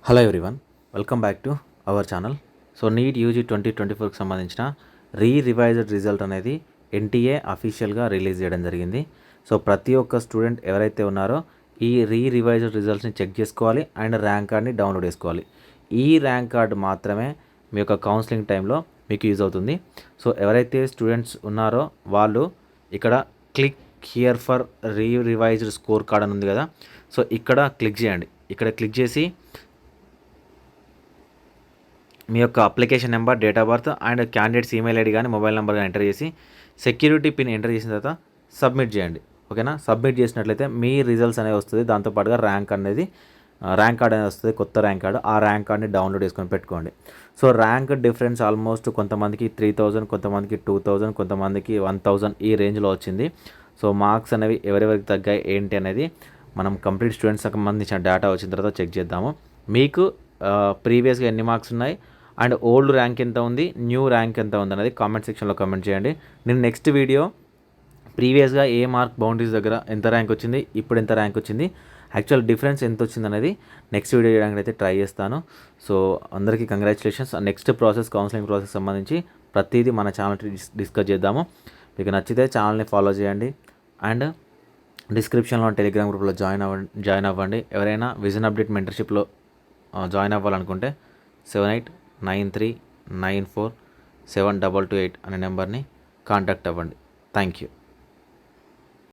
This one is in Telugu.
Hello everyone, welcome back to our channel. So NEET UG 2024కి సంబంధించిన రివైజ్డ్ రిజల్ట్ అనేది ఎన్టీఏ అఫీషియల్గా రిలీజ్ చేయడం జరిగింది. సో ప్రతి ఒక్క స్టూడెంట్ ఎవరైతే ఉన్నారో ఈ రివైజ్డ్ రిజల్ట్స్ని చెక్ చేసుకోవాలి అండ్ ర్యాంక్ కార్డ్ని డౌన్లోడ్ చేసుకోవాలి. ఈ ర్యాంక్ కార్డ్ మాత్రమే మీ యొక్క కౌన్సిలింగ్ టైంలో మీకు యూజ్ అవుతుంది. సో ఎవరైతే స్టూడెంట్స్ ఉన్నారో వాళ్ళు ఇక్కడ click here for revised score card అని ఉంది కదా, సో ఇక్కడ క్లిక్ చేయండి. ఇక్కడ క్లిక్ చేసి మీ యొక్క application number, date of birth and candidates email ID కానీ మొబైల్ నెంబర్ కానీ ఎంటర్ చేసి సెక్యూరిటీ పిన్ ఎంటర్ చేసిన తర్వాత సబ్మిట్ చేయండి. ఓకేనా? సబ్మిట్ చేసినట్లయితే మీ రిజల్ట్స్ అనేవి వస్తుంది. దాంతోపాటుగా ర్యాంక్ కార్డ్ అనేది వస్తుంది, కొత్త ర్యాంక్ కార్డు. ఆ ర్యాంక్ కార్డ్ని డౌన్లోడ్ చేసుకొని పెట్టుకోండి. సో ర్యాంక్ డిఫరెన్స్ ఆల్మోస్ట్ కొంతమందికి 3000, కొంతమందికి 2000, కొంతమందికి 1000 ఈ రేంజ్లో వచ్చింది. సో మార్క్స్ అనేవి ఎవరెవరికి తగ్గాయి ఏంటి అనేది మనం కంప్లీట్ స్టూడెంట్స్ సంబంధించిన డేటా వచ్చిన తర్వాత చెక్ చేద్దాము. మీకు ప్రీవియస్గా ఎన్ని మార్క్స్ ఉన్నాయి అండ్ ఓల్డ్ ర్యాంక్ ఎంత ఉంది, న్యూ ర్యాంక్ ఎంత ఉంది అనేది కామెంట్ సెక్షన్లో కామెంట్ చేయండి. నేను నెక్స్ట్ వీడియో ప్రీవియస్గా ఏ మార్క్ బౌండరీస్ దగ్గర ఎంత ర్యాంక్ వచ్చింది, ఇప్పుడు ఎంత ర్యాంక్ వచ్చింది, యాక్చువల్ డిఫరెన్స్ ఎంత వచ్చింది అనేది నెక్స్ట్ వీడియో చేయడానికి అయితే ట్రై చేస్తాను. సో అందరికీ కంగ్రాచులేషన్స్. నెక్స్ట్ కౌన్సిలింగ్ ప్రాసెస్ సంబంధించి ప్రతిదీ మన ఛానల్ డిస్కస్ చేద్దాము. మీకు నచ్చితే ఛానల్ని ఫాలో చేయండి అండ్ డిస్క్రిప్షన్లో టెలిగ్రామ్ గ్రూప్లో జాయిన్ అవ్వండి. ఎవరైనా విజన్ అప్డేట్ మెంటర్షిప్లో జాయిన్ అవ్వాలనుకుంటే 7893947228 అనే నెంబర్ని కాంటాక్ట్ అవ్వండి. Thank you.